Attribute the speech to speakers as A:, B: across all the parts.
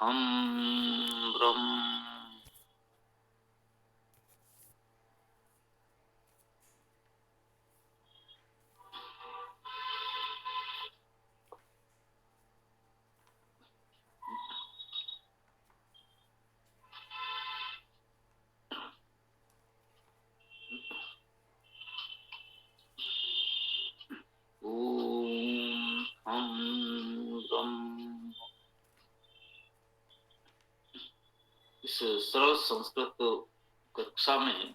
A: हम ब्रह्म। ओम हम ब्रह्म। इस सरल संस्कृत कक्षा में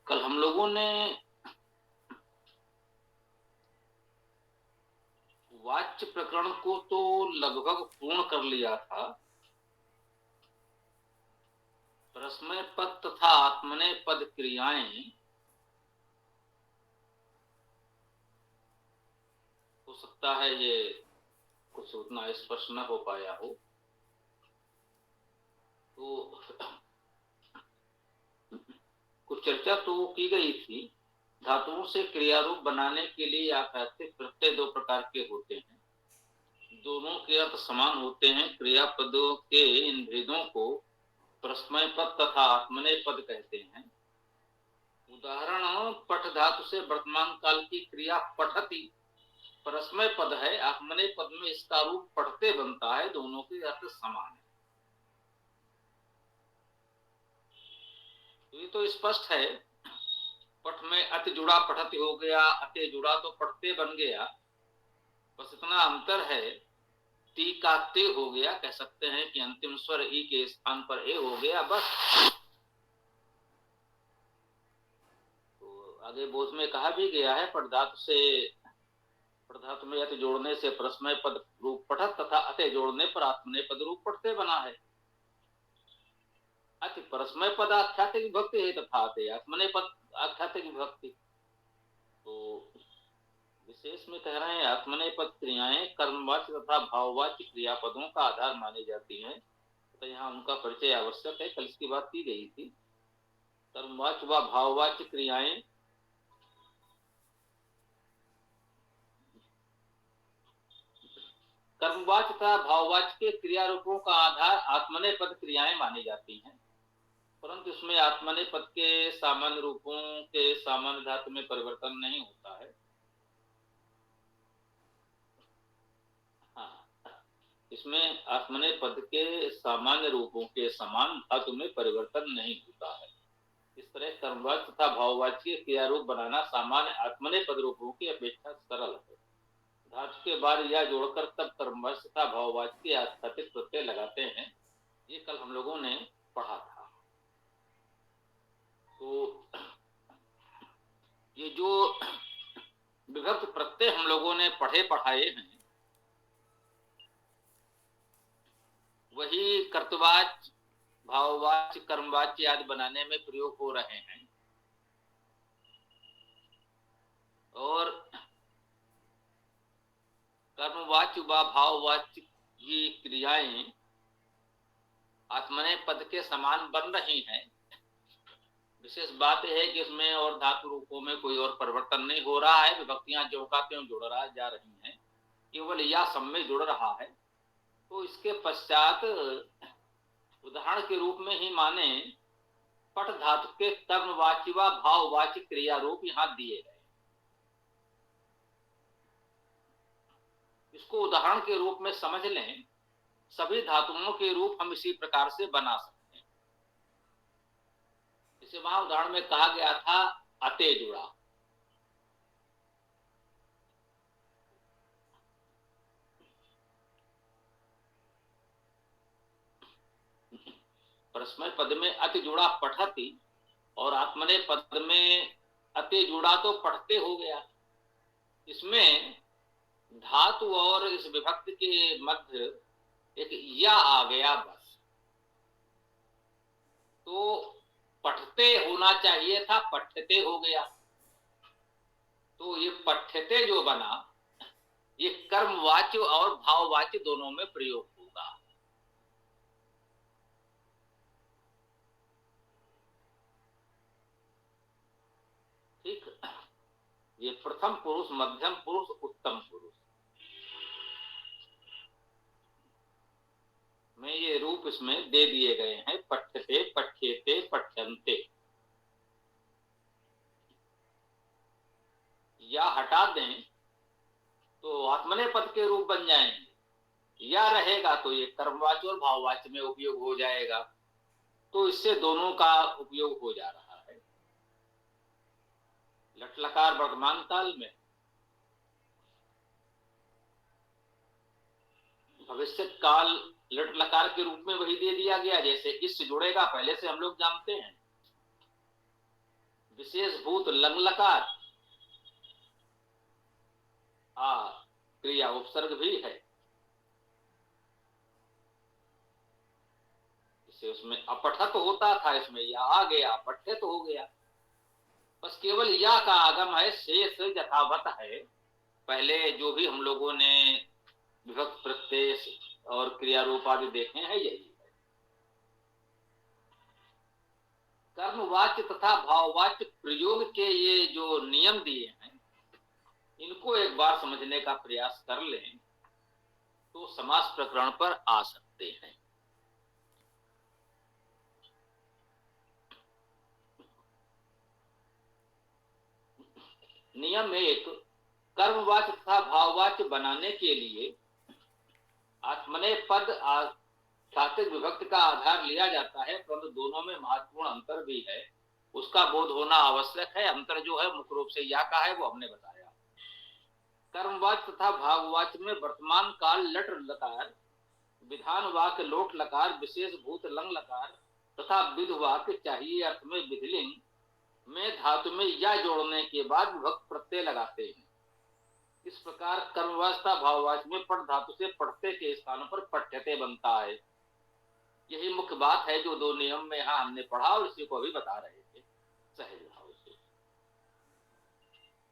A: कल हम लोगों ने वाच्य प्रकरण को तो लगभग पूर्ण कर लिया था। परस्मय पद तथा आत्मनेय पद क्रियाएं हो सकता है ये कुछ उतना स्पष्ट न हो पाया हो, तो कुछ चर्चा तो की गई थी। धातुओं से क्रिया रूप बनाने के लिए आपातिक प्रत्यय दो प्रकार के होते हैं। दोनों के अर्थ समान होते हैं। क्रियापदों के इन भेदों को परस्मय पद तथा आत्मनेय पद कहते हैं। उदाहरण, पठ धातु से वर्तमान काल की क्रिया पठति परस्मय पद है। आत्मनेय पद में इसका रूप पढ़ते बनता है। दोनों के अर्थ समान है। तो ये तो स्पष्ट है। पठ में अति जुड़ा पठति हो गया, अति जुड़ा तो पढ़ते बन गया। बस इतना अंतर है, ती का ते हो गया। कह सकते हैं कि अंतिम स्वर ई के स्थान पर ए हो गया, बस। तो आगे बोध में कहा भी गया है, पठधातु में अति जोड़ने से परस्मय पद रूप पठत तथा अति जोड़ने पर आत्मनेय पद रूप पढ़ते बना है। अति परस्मय पद आख्यातिक विभक्ति है तथा अति आत्मनेय पद आख्यातिक विभक्ति। तो विशेष में कह रहे हैं, आत्मनेय पद क्रियाएं कर्मवाच्य तथा भाववाच्य क्रियापदों का आधार मानी जाती हैं। तो यहाँ उनका परिचय आवश्यक है। कल इसकी बात की गई थी। कर्मवाच्य व भाववाच्य क्रियाएं कर्मवाच्य तथा भाववाच्य के क्रिया रूपों का आधार आत्मनेय पद क्रियाएं मानी जाती हैं, परंतु इसमें आत्मनेय पद के सामान्य रूपों के सामान्य धातु में परिवर्तन नहीं होता है। हाँ, इसमें आत्मनेय पद के सामान्य रूपों के समान धातु में परिवर्तन नहीं होता है। इस तरह कर्मवाच्य तथा भाववाच्य के क्रिया रूप बनाना सामान्य आत्मनेय पद रूपों की अपेक्षा सरल है। धातु के बाद या जोड़कर तब कर्मवाच्य तथा भाववाच्य के आस्थापित प्रत्यय लगाते हैं। ये कल हम लोगों ने पढ़ा था। तो ये जो विभक्त प्रत्यय हम लोगों ने पढ़ाए हैं, वही कर्तवाच्य, भाववाच्य, कर्मवाच्य आदि बनाने में प्रयोग हो रहे हैं। और कर्मवाच्य व भाववाच्य ये क्रियाएं आत्मनेय पद के समान बन रही हैं। विशेष बात यह है कि इसमें और धातु रूपों में कोई और परिवर्तन नहीं हो रहा है। विभक्तियां ज्यों का त्यों जुड़ जा रही हैं, केवल या सम में जुड़ रहा है। तो इसके पश्चात उदाहरण के रूप में ही माने पठ धातु के कर्मवाच्य व भाववाच्य क्रिया रूप यहाँ दिए गए। इसको उदाहरण के रूप में समझ लें। सभी धातुओं के रूप हम इसी प्रकार से बना सकते हैं। जैसे वहां उदाहरण में कहा गया था, अते जुड़ा। परस्मय पद में अति जुड़ा पठती और आत्मनेय पद में अति जुड़ा तो पढ़ते हो गया। इसमें धातु और इस विभक्ति के मध्य एक या आ गया, बस। तो पठते होना चाहिए था, पठते हो गया। तो ये पठते जो बना, ये कर्मवाच्य और भाववाच्य दोनों में प्रयोग होगा। ठीक, ये प्रथम पुरुष, मध्यम पुरुष, उत्तम पुरुष में ये रूप इसमें दे दिए गए हैं, पठ्यते, पठ्येते, पठ्यन्ते। या हटा दें तो आत्मनेपद के रूप बन जाएंगे। या रहेगा तो ये कर्मवाच्य और भाववाच्य में उपयोग हो जाएगा। तो इससे दोनों का उपयोग हो जा रहा है। लट लकार वर्तमान काल में, भविष्य काल लट लकार के रूप में वही दे दिया गया जैसे इससे जुड़ेगा पहले से हम लोग जानते हैं। विशेष भूत लंग लकार, क्रिया उपसर्ग भी है, इसे उसमें अपठत होता था, इसमें या आ गया, पठ्यत हो गया। बस केवल या का आगम है, शेष यथावत है। पहले जो भी हम लोगों ने विभक्त प्रत्यय और क्रिया रूप आदि देखे हैं यही है। कर्मवाच्य तथा भाववाच्य प्रयोग के ये जो नियम दिए हैं, इनको एक बार समझने का प्रयास कर लें तो समास प्रकरण पर आ सकते हैं। नियम एक, कर्मवाच्य तथा भाववाच्य बनाने के लिए आत्मनेपद सात्विक विभक्ति का आधार लिया जाता है, परंतु दोनों में महत्वपूर्ण अंतर भी है, उसका बोध होना आवश्यक है। अंतर जो है मुख्य रूप से या का है, वो हमने बताया। कर्मवाच्य तथा भाववाच्य में वर्तमान काल लट लकार, विधान वाक्य लोट लकार, विशेष भूत लंग लकार तथा विध वाक्य चाहिए अर्थ में विधिलिंग में धातु में या जोड़ने के बाद विभक्त प्रत्यय लगाते हैं। इस प्रकार कर्मवाच्य भाववाच्य में पठ धातु से पढ़ते के स्थानों पर पठ्यते बनता है। यही मुख्य बात है जो दो नियम में यहाँ हमने पढ़ा और इसी को अभी बता रहे थे सहज भाव से।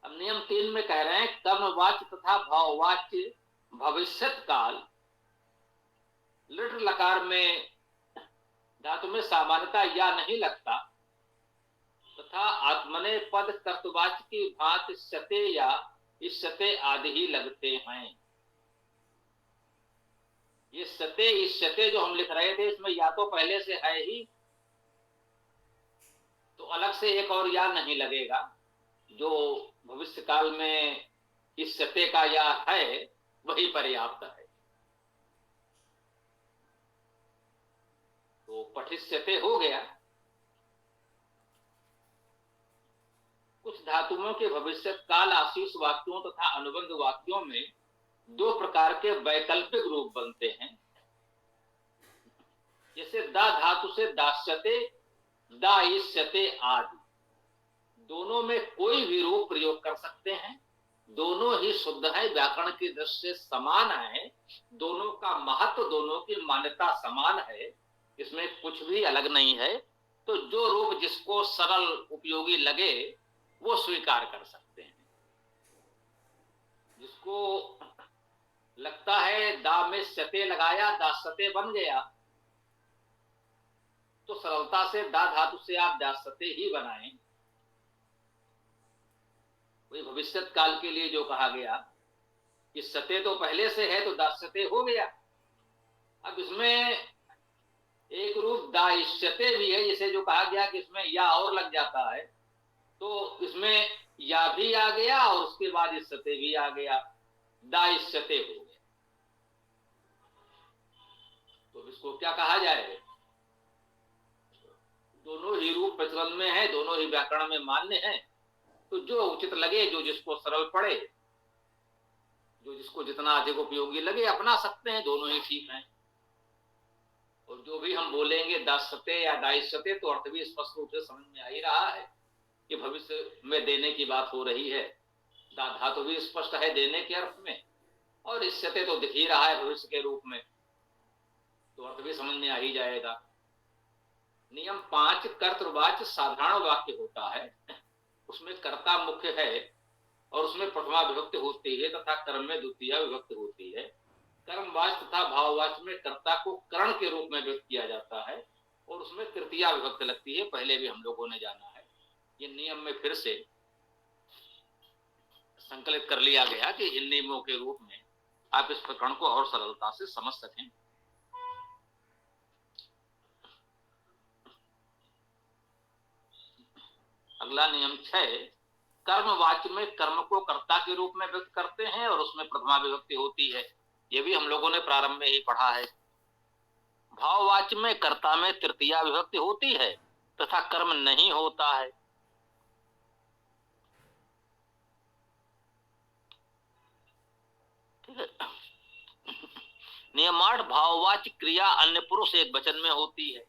A: अब नियम 3 में कह रहे हैं, कर्मवाच्य तथा भाववाच्य भविष्यत काल लिट लकार में धातु में सामान्यता या नहीं लगता तथा आत्मने पद कर्तवाच्य की भांति सते या इष्यते आदि ही लगते हैं। ये सते इष्यते जो हम लिख रहे थे, इसमें या तो पहले से है ही, तो अलग से एक और या नहीं लगेगा। जो भविष्य काल में इष्यते का या है वही पर्याप्त है। तो पठिष्यते हो गया। कुछ धातुओं के भविष्य काल आशीष वाक्यों तथा अनुबंध वाक्यों में दो प्रकार के वैकल्पिक रूप बनते हैं। जैसे दा धातु से दास्यते, दाइष्यते आदि, दोनों में कोई भी रूप प्रयोग कर सकते हैं। दोनों ही शुद्ध है, व्याकरण की दृष्टि से समान है, दोनों का महत्व, दोनों की मान्यता समान है, इसमें कुछ भी अलग नहीं है। तो जो रूप जिसको सरल उपयोगी लगे वो स्वीकार कर सकते हैं। जिसको लगता है दा में सते लगाया, दासते बन गया, तो सरलता से दा धातु से आप दासते ही बनाएं। वही भविष्यत काल के लिए जो कहा गया कि सते तो पहले से है तो दासते हो गया। अब इसमें एक रूप दाइष्यते भी है, जिसे जो कहा गया कि इसमें या और लग जाता है, तो इसमें या भी आ गया और उसके बाद इष्यते भी आ गया, दाइष्यते हो गया। तो इसको क्या कहा जाए? दोनों ही रूप प्रचलन में है, दोनों ही व्याकरण में मान्य है, तो जो उचित लगे, जो जिसको सरल पड़े, जो जिसको जितना अधिक उपयोगी लगे अपना सकते हैं, दोनों ही ठीक हैं। और जो भी हम बोलेंगे दास्यते या दाइष्यते, तो अर्थ भी स्पष्ट रूप से समझ में आ ही रहा है कि भविष्य में देने की बात हो रही है। धातु भी स्पष्ट है देने के अर्थ में, और इष्यते तो दिख ही रहा है भविष्य के रूप में, तो अर्थ भी समझ में आ ही जाएगा। नियम 5, कर्तृवाच्य साधारण वाक्य होता है, उसमें कर्ता मुख्य है और उसमें प्रथमा विभक्ति होती है तथा कर्म में द्वितीय विभक्ति होती है। कर्मवाच्य तथा भाववाच्य में कर्ता को करण के रूप में व्यक्त किया जाता है और उसमें तृतीया विभक्ति लगती है, पहले भी हम लोगों ने जाना है। ये नियम में फिर से संकलित कर लिया गया कि इन नियमों के रूप में आप इस प्रकरण को और सरलता से समझ सकें। अगला नियम 6, कर्मवाच्य में कर्म को कर्ता के रूप में व्यक्त करते हैं और उसमें प्रथमा विभक्ति होती है। ये भी हम लोगों ने प्रारंभ में ही पढ़ा है। भाववाच्य में कर्ता में तृतीया विभक्ति होती है तथा कर्म नहीं होता है। ठीक है। नियम 8, भाववाच्य क्रिया अन्य पुरुष एक वचन में होती है।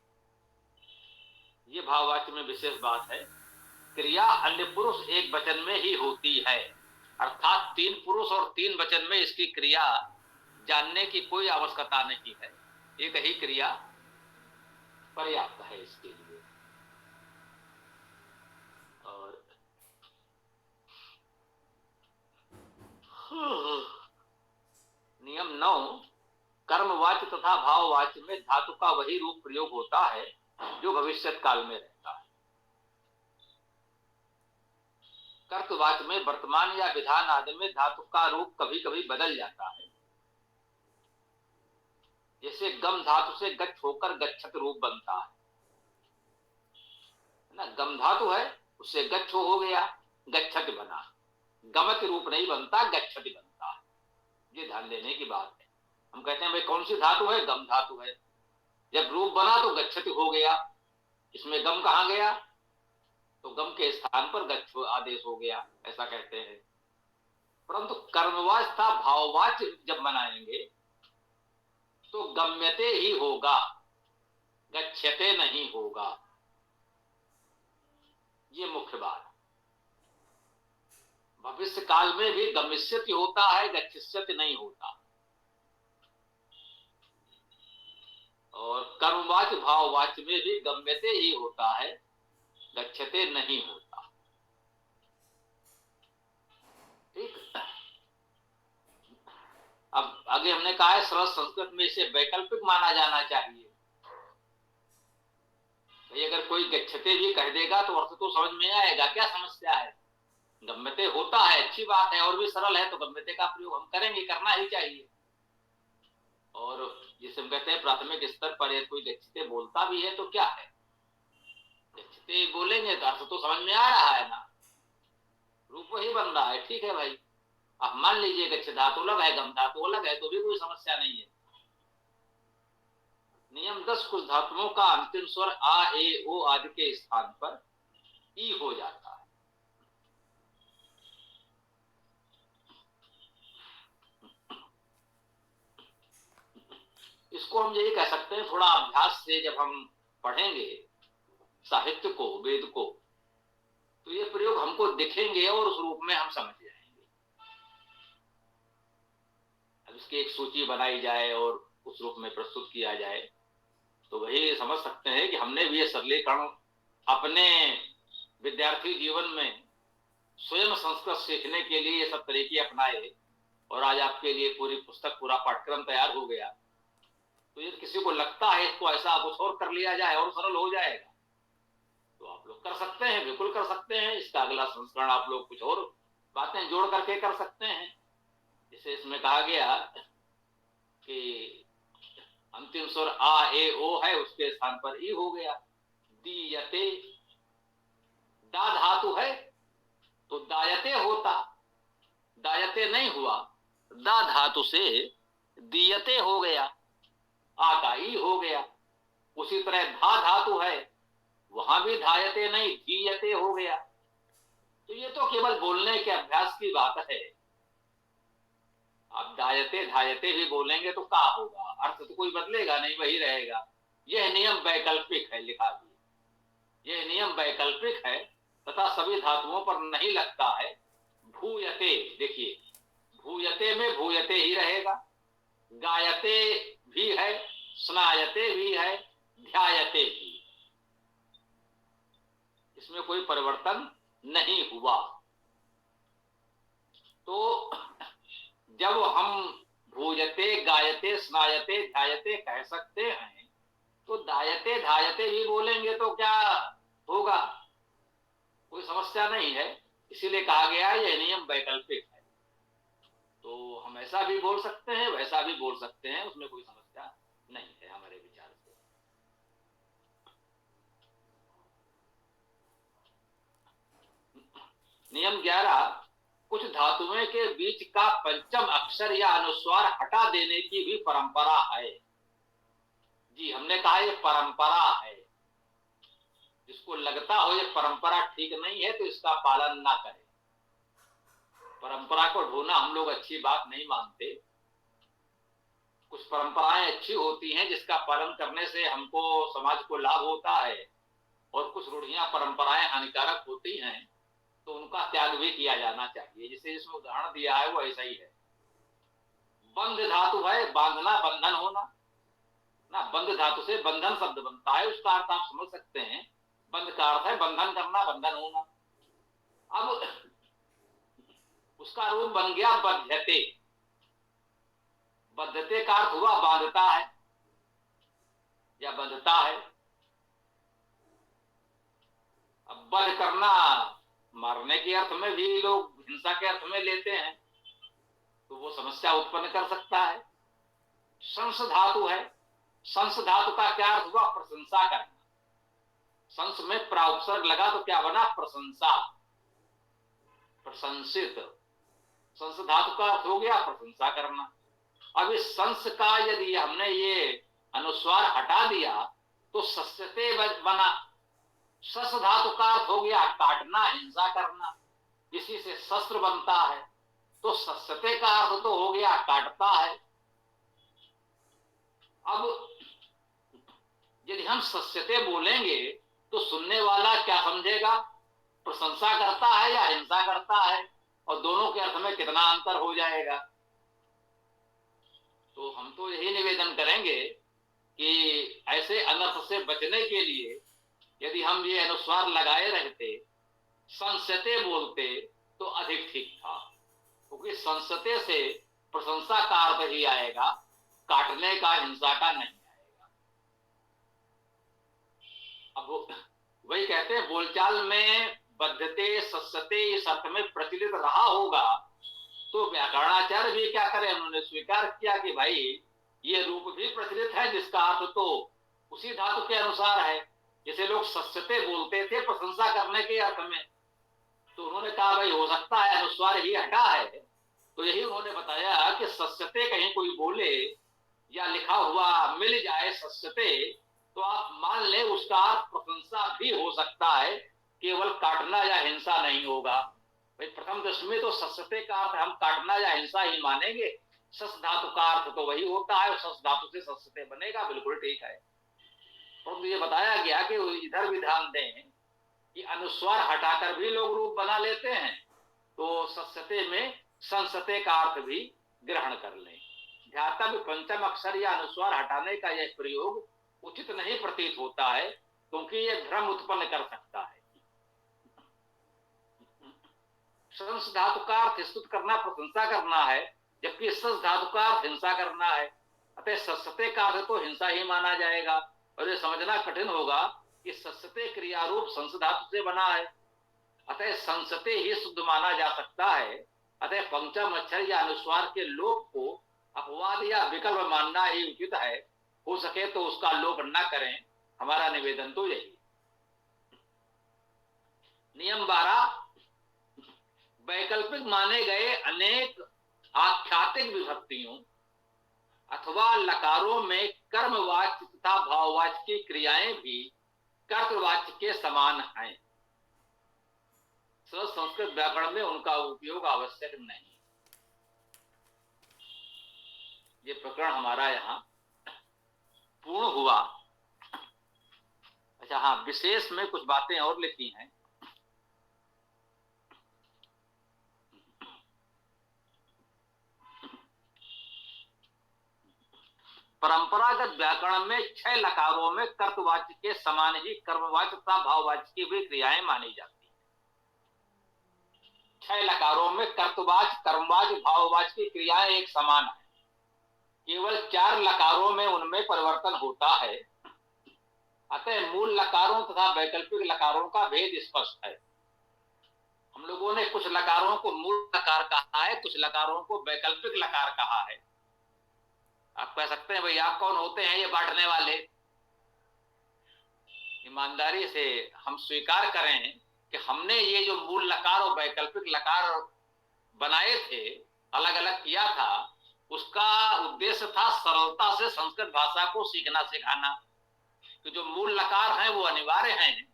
A: ये भाववाच्य में विशेष बात है, क्रिया अन्य पुरुष एक वचन में ही होती है, अर्थात 3 पुरुष और 3 वचन में इसकी क्रिया जानने की कोई आवश्यकता नहीं है, एक ही क्रिया पर्याप्त है इसके लिए। और नियम 9, कर्मवाच्य तथा भाववाच्य में धातु का वही रूप प्रयोग होता है जो भविष्यत काल में रहता है। कर्तवाच्य में वर्तमान या विधान आदि में धातु का रूप कभी कभी बदल जाता है। जैसे गम धातु से गच्छ होकर गच्छत रूप बनता है ना, गम धातु है उससे गच्छ हो गया, गच्छत बना, गमत रूप नहीं बनता, गच्छत बनता है। ये ध्यान देने की बात है। हम कहते हैं भाई कौन सी धातु है, गम धातु है, जब रूप बना तो गच्छत हो गया, इसमें गम कहां गया, तो गम के स्थान पर गच्छ आदेश हो गया, ऐसा कहते हैं। परंतु कर्मवाच्य था भाववाच्य जब बनाएंगे तो गम्यते ही होगा, गच्छते नहीं होगा, ये मुख्य बात। भविष्य काल में भी गमिष्यति होता है, गच्छिष्यति नहीं होता। और कर्मवाच्य भाववाच्य में भी गम्यते ही होता है, गच्छते नहीं होता। ठीक। अब आगे हमने कहा है सरल संस्कृत में इसे वैकल्पिक माना जाना चाहिए। भाई अगर कोई गच्छते भी कह देगा तो अर्थ तो समझ में आएगा, क्या समस्या है। गम्यते होता है, अच्छी बात है, और भी सरल है तो गम्यते का प्रयोग हम करेंगे, करना ही चाहिए। और जिसे हम कहते हैं प्राथमिक स्तर पर यदि कोई गच्छते बोलता भी है तो क्या है, गच्छते बोलेंगे तो अर्थ तो समझ में आ रहा है ना, रूप ही बन रहा है। ठीक है भाई, अब मान लीजिए गच्छ धातु अलग है, गम धातु अलग है, तो भी कोई समस्या नहीं है। नियम 10, कुछ धातुओं का अंतिम स्वर आ ए ओ आदि के स्थान पर ई हो जाता है। इसको हम यही कह सकते हैं, थोड़ा अभ्यास से जब हम पढ़ेंगे साहित्य को, वेद को, तो ये प्रयोग हमको दिखेंगे और उस रूप में हम समझ जाएंगे। अब इसकी एक सूची बनाई जाए और उस रूप में प्रस्तुत किया जाए तो वही समझ सकते हैं कि हमने भी ये सरलीकरण अपने विद्यार्थी जीवन में स्वयं संस्कृत सीखने के लिए ये सब तरीके अपनाए और आज आपके लिए पूरी पुस्तक, पूरा पाठ्यक्रम तैयार हो गया। तो यदि किसी को लगता है इसको ऐसा कुछ और कर लिया जाए और सरल हो जाएगा तो आप लोग कर सकते हैं, बिल्कुल कर सकते हैं। इसका अगला संस्करण आप लोग कुछ और बातें जोड़ करके कर सकते हैं। जैसे इसमें कहा गया कि अंतिम स्वर आ ए ओ है, उसके स्थान पर ई हो गया। दीयते, दा धातु है तो दायते होता, दायते नहीं हुआ, दा धातु से दीयते हो गया, आ का ई हो गया। उसी तरह धा धातु है, वहां भी धायते नहीं, धीयते हो गया। तो ये तो केवल बोलने के अभ्यास की बात है। आप दायते धायते भी बोलेंगे तो क्या होगा, अर्थ तो कोई बदलेगा नहीं, वही रहेगा। यह नियम वैकल्पिक है, लिखा भी यह नियम वैकल्पिक है तथा सभी धातुओं पर नहीं लगता है। भूयते, देखिए भूयते में भूयते ही रहेगा, गायते भी है, स्नायते भी है, ध्यायते भी, इसमें कोई परिवर्तन नहीं हुआ। तो जब हम भूयते, गायते, स्नायते, ध्यायते कह सकते हैं तो दायते धायते भी बोलेंगे तो क्या होगा, कोई समस्या नहीं है। इसीलिए कहा गया यह नियम वैकल्पिक है। तो हम ऐसा भी बोल सकते हैं, वैसा भी बोल सकते हैं, उसमें कोई समस्या नहीं है हमारे विचार से। नियम 11, कुछ धातुओं के बीच का पंचम अक्षर या अनुस्वार हटा देने की भी परंपरा है। जी, हमने कहा ये परंपरा है। जिसको लगता हो ये परंपरा ठीक नहीं है तो इसका पालन ना करें। परंपरा को ढोना हम लोग अच्छी बात नहीं मानते। कुछ परंपराएं अच्छी होती हैं जिसका पालन करने से हमको, समाज को लाभ होता है, और कुछ रूढ़ियां परंपराएं हानिकारक होती हैं तो उनका त्याग भी किया जाना चाहिए। जिसे इसमें उदाहरण दिया है वो ऐसा ही है। बंध धातु है बांधना, बंधन होना ना। बंध धातु से बंधन शब्द बनता है, उसका अर्थ आप समझ सकते हैं। बंध का अर्थ है बंधन करना, बंधन होना। अब उसका रूप बन गया बद्धते। बद्धते का अर्थ हुआ बांधता है या बंधता है। अब बध करना मारने के अर्थ में भी लोग हिंसा के अर्थ में लेते हैं, तो वो समस्या उत्पन्न कर सकता है। संस धातु है। संस धातु का क्या अर्थ हुआ? प्रशंसा करना। संस में प्राउपसर्ग लगा तो क्या बना? प्रशंसा, प्रशंसित। संस धातु का अर्थ हो गया प्रशंसा करना। अब इस संस का यदि हमने ये अनुस्वार हटा दिया तो सस्यते बना। सस धातु का अर्थ हो गया काटना, हिंसा करना। इसी से शस्त्र बनता है, तो सस्यते का अर्थ तो हो गया काटता है। अब यदि हम सस्यते बोलेंगे तो सुनने वाला क्या समझेगा? प्रशंसा करता है या हिंसा करता है, और दोनों के अर्थ में कितना अंतर हो जाएगा। तो हम तो यही निवेदन करेंगे कि ऐसे अनर्थ से बचने के लिए यदि हम ये अनुस्वार लगाए रहते, संसते बोलते, तो अधिक ठीक था। क्योंकि संसते से प्रशंसा का अर्थ ही आएगा, काटने का, हिंसा का नहीं आएगा। अब वही कहते हैं बोलचाल में बद्धते, सस्यते इस अर्थ में प्रचलित रहा होगा तो व्याकरणाचार्य भी क्या करें, उन्होंने स्वीकार किया कि भाई ये रूप भी प्रचलित है जिसका अर्थ तो उसी धातु के अनुसार है। जैसे लोग सस्यते बोलते थे प्रशंसा करने के अर्थ में, तो उन्होंने कहा भाई हो सकता है अनुस्वार ही हटा है। तो यही उन्होंने बताया कि सस्यते कहीं कोई बोले या लिखा हुआ मिल जाए सस्यते, तो आप मान ले उसका अर्थ प्रशंसा भी हो सकता है, केवल काटना या हिंसा नहीं होगा। भाई प्रथम दृष्टि में तो सस्यते का अर्थ हम काटना या हिंसा ही मानेंगे। सस धातु का अर्थ तो वही होता है, सस धातु से सस्यते बनेगा, बिल्कुल ठीक है। परंतु ये बताया गया कि इधर भी ध्यान दें कि अनुस्वार हटाकर भी लोग रूप बना लेते हैं, तो सस्यते में संसते का अर्थ भी ग्रहण कर लें। ध्यातव्य पंचम अक्षर या अनुस्वार हटाने का यह प्रयोग उचित नहीं प्रतीत होता है, क्योंकि यह भ्रम उत्पन्न कर सकता है। संस धातु का अर्थ स्तुत करना, प्रशंसा करना है, जबकि सस धातु का अर्थ हिंसा करना है। अतः सस्यते का अर्थ तो हिंसा ही माना जाएगा, और ये समझना कठिन होगा कि सस्यते क्रिया रूप संस धातु से बना है, अतः संसते ही शुद्ध माना जा सकता है। अतः पंचम अक्षर या अनुस्वार के लोप को अपवाद या विकल्प मानना ही उचित है। हो सके तो उसका लोप न करें, हमारा निवेदन तो यही। नियम 12, वैकल्पिक माने गए अनेक आख्यातिक विभक्तियों अथवा लकारों में कर्मवाच्य तथा भाववाच्य की क्रियाएं भी कर्तवाच्य के समान हैं। संस्कृत व्याकरण में उनका उपयोग आवश्यक नहीं। ये प्रकरण हमारा यहाँ पूर्ण हुआ। अच्छा हाँ, विशेष में कुछ बातें और लिखी हैं। परंपरागत व्याकरण में 6 लकारों में कर्तवाच्य के समान ही कर्मवाच्य तथा भाववाच्य की भी क्रियाएं मानी जाती हैं। 6 लकारों में कर्तवाच्य, कर्मवाच्य, भाववाच्य की क्रियाएं एक समान है। केवल 4 लकारों में उनमें परिवर्तन होता है। अतः मूल लकारों तथा वैकल्पिक लकारों का भेद स्पष्ट है। हम लोगों ने कुछ लकारों को मूल लकार कहा है, कुछ लकारों को वैकल्पिक लकार कहा है। आप कह सकते हैं भाई आप कौन होते हैं ये बांटने वाले? ईमानदारी से हम स्वीकार करें कि हमने ये जो मूल लकार और वैकल्पिक लकार बनाए थे, अलग अलग किया था, उसका उद्देश्य था सरलता से संस्कृत भाषा को सीखना सिखाना। कि जो मूल लकार हैं वो अनिवार्य हैं,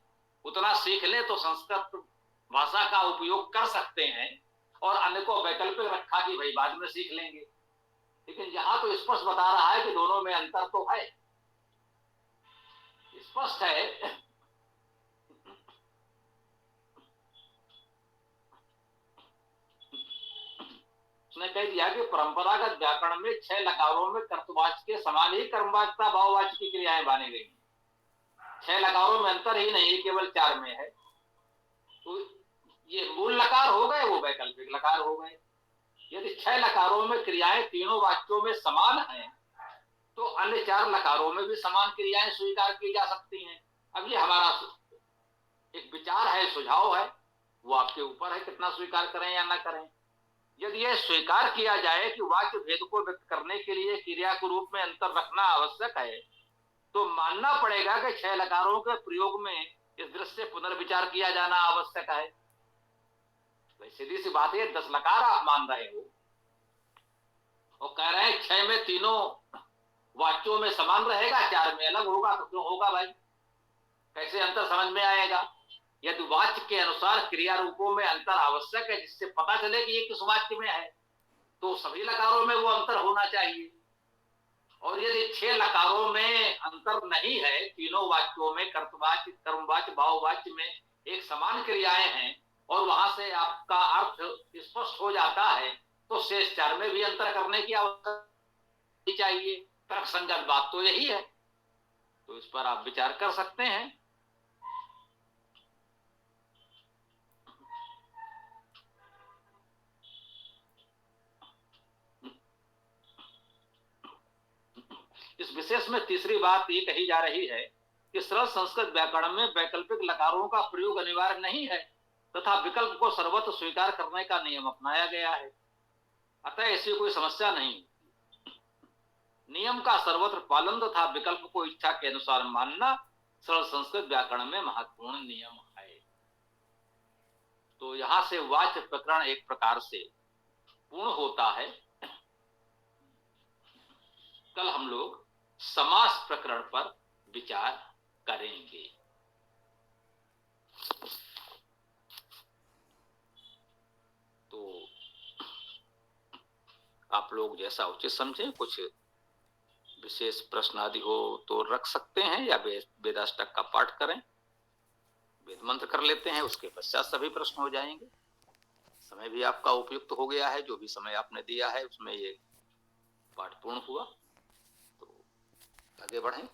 A: उतना सीख ले तो संस्कृत भाषा का उपयोग कर सकते हैं, और अन्य को वैकल्पिक रखा कि भाई बाद में सीख लेंगे। लेकिन यहां तो स्पष्ट बता रहा है कि दोनों में अंतर तो है, स्पष्ट है। उसने कह दिया कि परंपरागत व्याकरण में 6 लकारों में कर्तवाच्य के समान ही कर्मवाच्यता भाववाच्य की क्रियाएं मानी गई। 6 लकारों में अंतर ही नहीं, केवल 4 में है। तो ये मूल लकार हो गए, वो वैकल्पिक लकार हो गए। यदि 6 लकारों में क्रियाएं तीनों वाक्यों में समान हैं, तो अन्य 4 लकारों में भी समान क्रियाएं स्वीकार की जा सकती हैं। अब ये हमारा एक विचार है, सुझाव है, वो आपके ऊपर है कितना स्वीकार करें या ना करें। यदि यह स्वीकार किया जाए कि वाक्य भेद को व्यक्त करने के लिए क्रिया के रूप में अंतर रखना आवश्यक है, तो मानना पड़ेगा कि 6 लकारों के प्रयोग में इस दृश्य से पुनर्विचार किया जाना आवश्यक है। सीधी सी बात है, 10 लकार आप मान रहे हो और कह रहे हैं 6 में तीनों वाक्यों में समान रहेगा, 4 में अलग होगा, तो क्यों होगा भाई? कैसे अंतर समझ में आएगा? यदि वाक्य के अनुसार क्रिया रूपों में अंतर आवश्यक है, जिससे पता चले कि ये किस वाक्य में है, तो सभी लकारों में वो अंतर होना चाहिए। और यदि 6 लकारों में अंतर नहीं है, तीनों वाक्यों में कर्तवाच्य, कर्मवाच्य, भाववाच्य में एक समान क्रियाएं हैं, और वहां से आपका अर्थ स्पष्ट हो जाता है, तो शेष 4 में भी अंतर करने की आवश्यकता चाहिए। तर्क संगत बात तो यही है। तो इस पर आप विचार कर सकते हैं। इस विशेष में तीसरी बात ये कही जा रही है कि सरल संस्कृत व्याकरण में वैकल्पिक लकारों का प्रयोग अनिवार्य नहीं है, तथा विकल्प को सर्वत्र स्वीकार करने का नियम अपनाया गया है। अतः ऐसी कोई समस्या नहीं। नियम का सर्वत्र पालन तथा विकल्प को इच्छा के अनुसार मानना सरल संस्कृत व्याकरण में महत्वपूर्ण नियम है। तो यहां से वाच्य प्रकरण एक प्रकार से पूर्ण होता है। कल हम लोग समास प्रकरण पर विचार करेंगे। तो आप लोग जैसा उचित समझें, कुछ विशेष प्रश्न आदि हो तो रख सकते हैं, या वेदाष्टक का पाठ करें, वेद मंत्र कर लेते हैं, उसके पश्चात सभी प्रश्न हो जाएंगे। समय भी आपका उपयुक्त हो गया है, जो भी समय आपने दिया है उसमें ये पाठ पूर्ण हुआ। तो आगे बढ़ें।